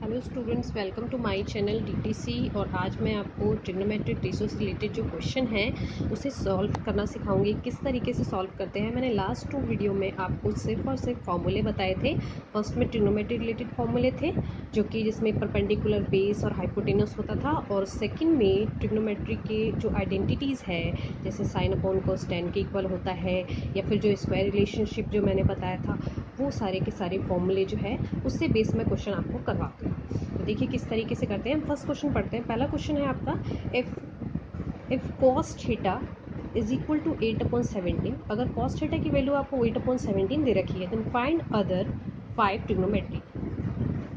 Hello students, welcome to my channel DTC. और आज मैं आपको ट्रिग्नोमेट्रिक रेशियो से रिलेटेड जो क्वेश्चन है उसे सॉल्व करना सिखाऊंगी। किस तरीके से सॉल्व करते हैं। मैंने लास्ट 2 वीडियो में आपको सिर्फ और सिर्फ फॉर्मूले बताए थे। फर्स्ट में ट्रिग्नोमेट्री रिलेटेड फॉर्मूले थे जो कि जिसमें परपेंडिकुलर बेस और हाइपोटेनस होता था, और सेकंड में ट्रिग्नोमेट्री के जो आइडेंटिटीज़ है जैसे साइन अपॉन कोस टेन के इक्वल होता है, या फिर जो स्क्वायर रिलेशनशिप जो मैंने बताया था वो सारे के सारे फॉर्मूले जो है उससे बेस में क्वेश्चन आपको करवाती हूँ। तो देखिए किस तरीके से करते हैं। हम फर्स्ट क्वेश्चन पढ़ते हैं। पहला क्वेश्चन है आपका, if cos theta is equal to 8/17। अगर कॉस थीटा की वैल्यू आपको 8/17 दे रखी है, then find other 5 trigonometric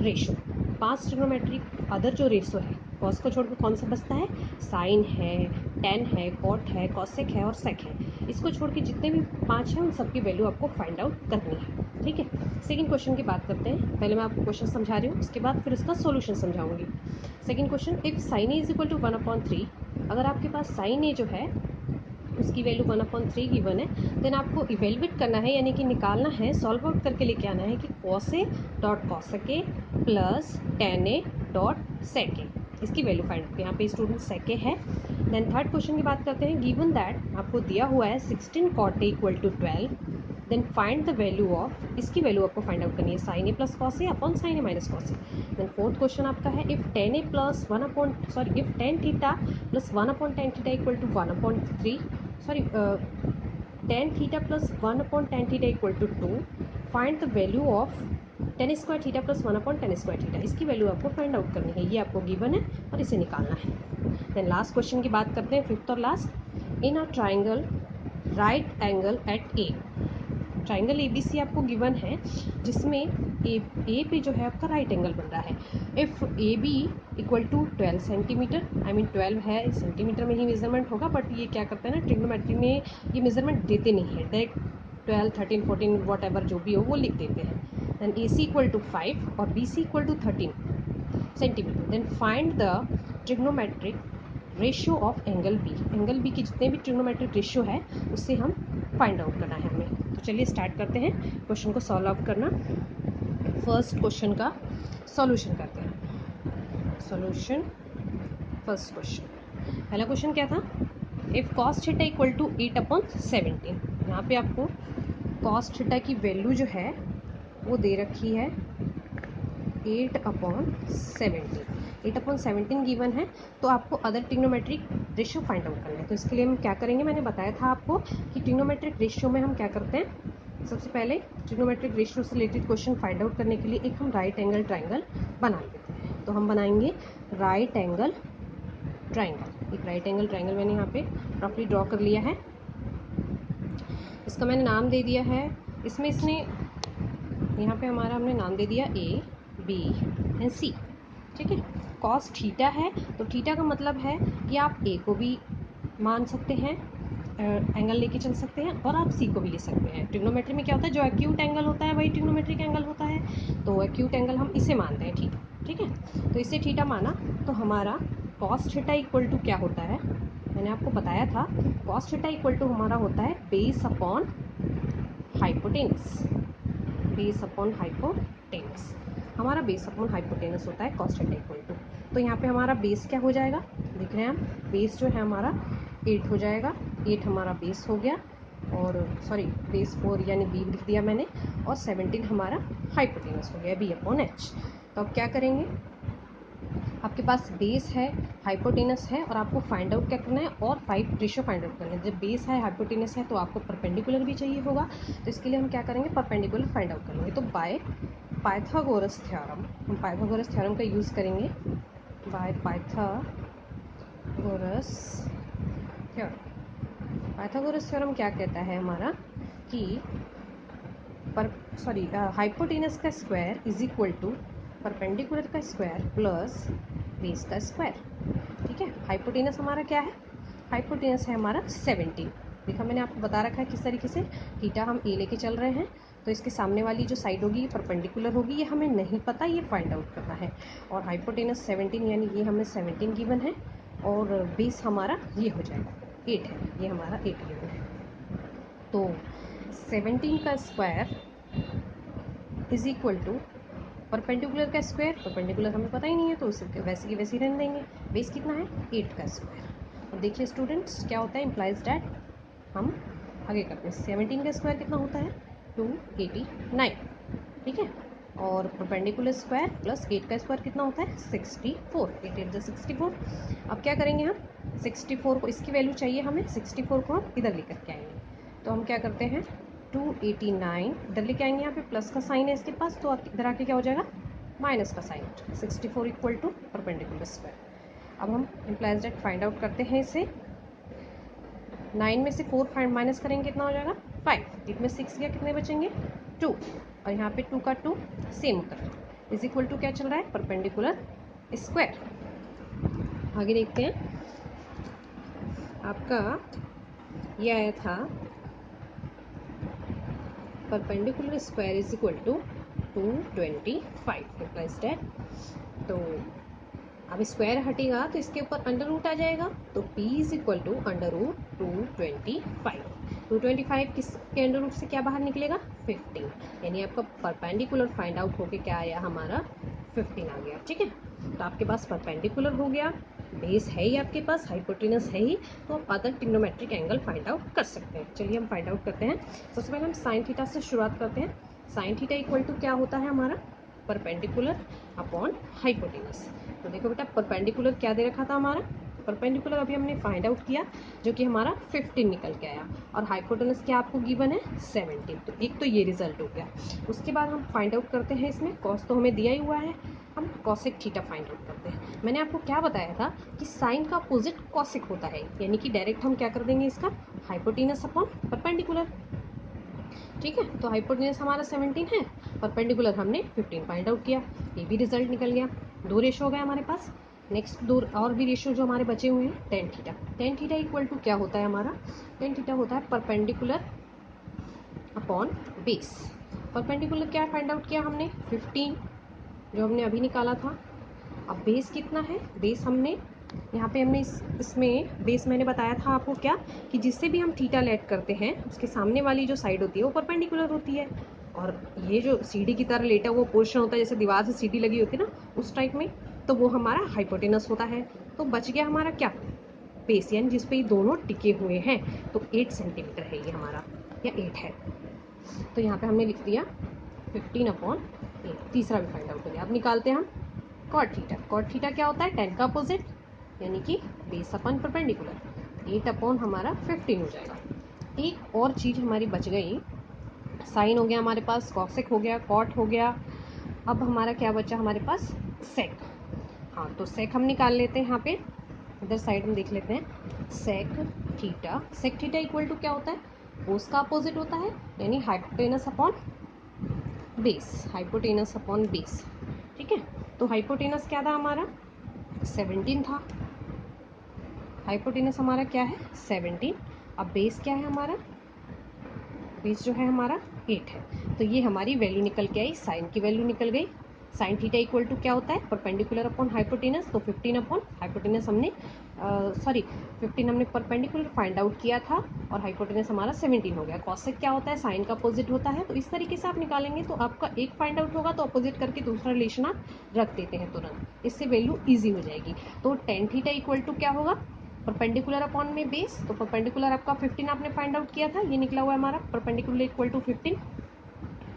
ratio. 5 trigonometric other जो रेशो है, कॉस को छोड़कर कौन सा बचता है? साइन है, टेन है, कॉट है, कॉसेक है और सेक है। इसको छोड़ के जितने भी 5 हैं उन सबकी वैल्यू आपको फाइंड आउट करनी है। ठीक है, सेकंड क्वेश्चन की बात करते हैं। पहले मैं आपको क्वेश्चन समझा रही हूँ, उसके बाद फिर उसका सॉल्यूशन समझाऊंगी। Second question, if sine A is equal to 1/3। अगर आपके पास साइन ए जो है उसकी वैल्यू 1/3 गिवन है, देन आपको इवेल्युएट करना है, यानी कि निकालना है, सॉल्व आउट करके लेके आना है कि cos A dot cosec A plus ten A dot sec A, इसकी वैल्यू फाइंड। यहाँ पे स्टूडेंट सेक ए है। देन थर्ड क्वेश्चन की बात करते हैं। गिवन दैट आपको दिया हुआ है 16 cot A equal to 12, then find the value of, इसकी वैल्यू आपको फाइंड आउट करनी है, sine A plus cos A upon sine A minus cos A. Then fourth question आपका है, if tan A plus if tan theta plus 1/tan theta equal to 1/3, tan theta plus 1/tan theta equal to 2, find the value of tan square theta plus 1/tan square theta, इसकी value आपको find out करनी है। ये आपको given है और इसे निकालना है। देन लास्ट क्वेश्चन की बात करते हैं, फिफ्थ और last. In a triangle right angle at A, triangle ABC आपको गिवन है जिसमें ए पे जो है आपका राइट एंगल बन रहा है। If AB equal to 12 centimetre, I mean 12 है, सेंटीमीटर में ही मेजरमेंट होगा, बट ये क्या करते हैं ना, ट्रिग्नोमेट्री में ये मेजरमेंट देते नहीं है, डायरेक्ट 12, 13, 14 वॉट एवर जो भी हो वो लिख देते हैं। देन AC इक्वल टू 5 और BC equal to 13 centimetre. Then find the trigonometric ratio of angle B. Angle B की जितने भी ट्रिग्नोमेट्रिक रेशियो है उससे हम फाइंड आउट करना है हमें। तो चलिए स्टार्ट करते हैं क्वेश्चन को सॉल्व आउट करना। फर्स्ट क्वेश्चन का सॉल्यूशन करते हैं। सॉल्यूशन फर्स्ट क्वेश्चन, पहला क्वेश्चन क्या था? If cos theta equal to 8/17। यहाँ पे आपको कॉस थीटा की वैल्यू जो है वो दे रखी है 8/17। 8/17 गिवन है, तो आपको other trigonometric ratio find out करना है। तो इसके लिए हम क्या करेंगे, मैंने बताया था आपको कि ट्रिग्नोमेट्रिक रेशियो में हम क्या करते हैं, सबसे पहले ट्रिग्नोमेट्रिक रेशियो से रिलेटेड क्वेश्चन फाइंड आउट करने के लिए एक हम राइट एंगल ट्राइंगल बना लेते हैं। तो हम बनाएंगे राइट एंगल ट्राइंगल। एक राइट एंगल ट्राइंगल मैंने यहाँ पे रफली ड्रॉ कर लिया है। इसका मैंने नाम दे दिया है, इसमें इसने यहाँ पे हमारा हमने नाम दे दिया A, B एंड C। ठीक है, कॉस थीटा है तो थीटा का मतलब है कि आप A को भी मान सकते हैं, एंगल लेके चल सकते हैं, और आप C को भी ले सकते हैं। ट्रिग्नोमेट्री में क्या होता है, जो एक्यूट एंगल होता है वही ट्रिग्नोमेट्रिक एंगल होता है, तो एक्यूट एंगल हम इसे मानते हैं थीटा। ठीक है, तो इसे थीटा माना, तो हमारा कॉस थीटा इक्वल टू क्या होता है, मैंने आपको बताया था, कॉस थीटा इक्वल टू हमारा होता है base upon hypotenuse. Base upon hypotenuse, हमारा बेस अपॉन हाइपोटेनस होता है कॉस थीटा इक्वल टू। तो यहाँ पे हमारा बेस क्या हो जाएगा, देख रहे हैं हम, बेस जो है हमारा 8 हो जाएगा। 8 हमारा बेस हो गया, और बेस 4 यानी B लिख दिया मैंने, और 17 हमारा हाइपोटेनस हो गया B/H। तो अब क्या करेंगे, आपके पास बेस है, हाइपोटेनस है, और आपको फाइंड आउट क्या करना है, और 5 रेशियो फाइंड आउट करना है। जब बेस है, हाइपोटेनस है, तो आपको परपेंडिकुलर भी चाहिए होगा, तो इसके लिए हम क्या करेंगे, परपेंडिकुलर फाइंड आउट करेंगे। तो बाय पाइथागोरस थ्योरम, हम पाइथागोरस थ्योरम का यूज़ करेंगे। By Pythagoras theorem, Pythagoras theorem क्या कहता है हमारा कि हाइपोटेनस का square is equal to perpendicular का स्क्वायर प्लस बेस का स्क्वायर। ठीक है, हाइपोटेनस हमारा क्या है, हाइपोटेनस है हमारा 17। देखा मैंने आपको बता रखा है किस तरीके से, थीटा हम ए लेके चल रहे हैं, तो इसके सामने वाली जो साइड होगी ये परपेंडिकुलर होगी, ये हमें नहीं पता, ये फाइंड आउट करना है। और हाइपोटेनस 17 यानी ये हमें 17 गिवन है, और बेस हमारा ये हो जाएगा 8 है, ये हमारा 8 गिवन है। तो 17 का square is equal to perpendicular का स्क्वायर, परपेंडिकुलर हमें पता ही नहीं है तो उसे वैसे की वैसे ही रहने देंगे। बेस कितना है 8 का स्क्वायर। और देखिए स्टूडेंट्स क्या होता है, इम्प्लाइज डैट हम आगे करते हैं। 17 का स्क्वायर कितना होता है 289, ठीक है। और परपेंडिकुलर स्क्वायर प्लस 8 का स्क्वायर कितना होता है 64, 8 8 64। अब क्या करेंगे हम 64 को, इसकी वैल्यू चाहिए हमें, 64 को हम इधर लेकर के आएंगे। तो हम क्या करते हैं 289 इधर लेके आएंगे, यहाँ पे प्लस का साइन है इसके पास, तो इधर आके क्या हो जाएगा माइनस का sign. 64 equal to perpendicular square. अब हम इम्प्लाइज डेट फाइंड आउट करते हैं इसे। 9 में से 4 फाइंड माइनस करेंगे कितना हो जाएगा 5, 8 में 6 गया कितने बचेंगे 2, और यहाँ पे 2 का 2 सेम उत्तर इज इक्वल टू क्या चल रहा है परपेंडिकुलर स्क्वायर। आगे देखते हैं, आपका ये आया था perpendicular square is equal to 225 implies that. तो अब स्क्वायर हटेगा तो इसके ऊपर अंडर रूट आ जाएगा, तो p is equal to under root 225। 225 किसके अंडर रूट से क्या बाहर निकलेगा 15, यानी आपका परपेंडिकुलर फाइंड आउट होके क्या आया हमारा 15 आ गया, ठीक है। तो आपके पास परपेंडिकुलर हो गया, बेस है ही आपके पास, हाइपोटेनस है ही, तो आप other trigonometric angle find out कर सकते हैं। चलिए हम फाइंड आउट करते हैं। सबसे पहले हम साइन थीटा से शुरुआत करते हैं। साइन थीटा इक्वल टू क्या होता है हमारा परपेंडिकुलर अपॉन हाइपोटेनस। तो देखो बेटा परपेंडिकुलर क्या दे रखा था हमारा, परपेंडिकुलर अभी हमने फाइंड आउट किया जो कि हमारा 15 निकल के आया, और हाइपोटेनस क्या आपको गिवन है 17। तो एक तो ये रिजल्ट हो गया। उसके बाद हम फाइंड आउट करते हैं, इसमें कॉस तो हमें दिया ही हुआ है, हम कॉसेक थीटा फाइंड आउट करते हैं। मैंने आपको क्या बताया था कि साइन का अपोजिट कॉसेक होता है, यानी कि डायरेक्ट हम क्या कर देंगे इसका हाइपोटेनस अपॉन परपेंडिकुलर, ठीक है। तो हाइपोटेनस हमारा 17 है, परपेंडिकुलर हमने 15 फाइंड आउट किया, ये भी रिजल्ट निकल गया। 2 रेशो हो गए हमारे पास। नेक्स्ट 2 और भी रेशो जो हमारे बचे हुए हैं tan theta. Tan theta equal to क्या होता है हमारा, टेन थीटा होता है परपेंडिकुलर अपॉन बेस। परपेंडिकुलर क्या फाइंड आउट किया हमने 15 जो हमने अभी निकाला था। अब बेस कितना है, बेस हमने यहाँ पे हमने इसमें बेस मैंने बताया था आपको क्या कि जिससे भी हम थीटा लेट करते हैं उसके सामने वाली जो साइड होती है वो परपेंडिकुलर होती है, और ये जो सीढ़ी की तरह लेटा वो पोर्शन होता है जैसे दीवार से सीढ़ी लगी होती है ना उस टाइप में, तो वो हमारा हाइपोटेनस होता है। तो बच गया हमारा क्या बेस, यानी जिसपे ये दोनों टिके हुए हैं, तो 8 सेंटीमीटर है ये हमारा, या 8 है। तो यहाँ पे हमने लिख दिया 15 अपॉन 8। तीसरा भी फाइंड आउट हो गया। अब निकालते हैं हम कॉट थीटा। कॉट थीटा क्या होता है टेन का अपोजिट, यानी कि बेस अपन परपेंडिकुलर, 8 अपॉन हमारा 15 हो जाएगा। एक और चीज़ हमारी बच गई, साइन हो गया हमारे पास, कॉसेक हो गया, कॉट हो गया। अब हमारा क्या बचा हमारे पास सेक। हाँ तो सेक हम निकाल लेते हैं, यहाँ पे इधर साइड में देख लेते हैं sec theta. Sec theta equal to क्या होता है कोस का अपोजिट होता है, यानी hypotenuse upon base, hypotenuse upon base, ठीक है। तो हाइपोटेनस क्या था हमारा 17 था, हाइपोटेनस हमारा क्या है 17। अब बेस क्या है हमारा, बेस जो है हमारा 8 है। तो ये हमारी वैल्यू निकल के आई, साइन की वैल्यू निकल गई। साइन थीटा इक्वल टू क्या होता है परपेंडिकुलर अपॉन हाइपोटेनस, तो 15 अपॉन हाइपोटेनस हमने 15 हमने परपेंडिकुलर फाइंड आउट किया था, और हाइपोटेनस हमारा 17 हो गया। कॉसेक क्या होता है साइन का अपोजिट होता है, तो इस तरीके से आप निकालेंगे तो आपका एक फाइंड आउट होगा तो अपोजिट करके दूसरा रिलेशन आप रख देते हैं तुरंत, इससे वैल्यू ईजी हो जाएगी। तो टेन थीटा इक्वल टू क्या होगा परपेंडिकुलर अपॉन में बेस, तो परपेंडिकुलर आपका 15 आपने फाइंड आउट किया था, ये निकला हुआ है हमारा परपेंडिकुलर इक्वल टू 15,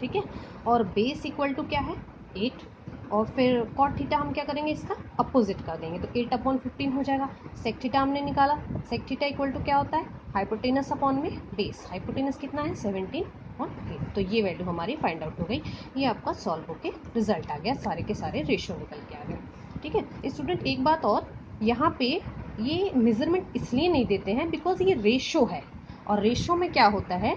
ठीक है। और बेस इक्वल टू क्या है 8, और फिर कॉट थीटा हम क्या करेंगे इसका अपोजिट कर देंगे, तो 8 अपॉन 15 हो जाएगा। सेक थीटा हमने निकाला, सेक थीटा इक्वल टू क्या होता है हाइपोटेनस अपॉन में बेस, हाइपोटेनस कितना है 17 और 8, तो ये वैल्यू हमारी फाइंड आउट हो गई। ये आपका सॉल्व होके रिजल्ट आ गया, सारे के सारे रेशियो निकल के आ गए, ठीक है। स्टूडेंट एक बात और, यहाँ पे ये मेजरमेंट इसलिए नहीं देते हैं बिकॉज ये रेशो है, और रेशो में क्या होता है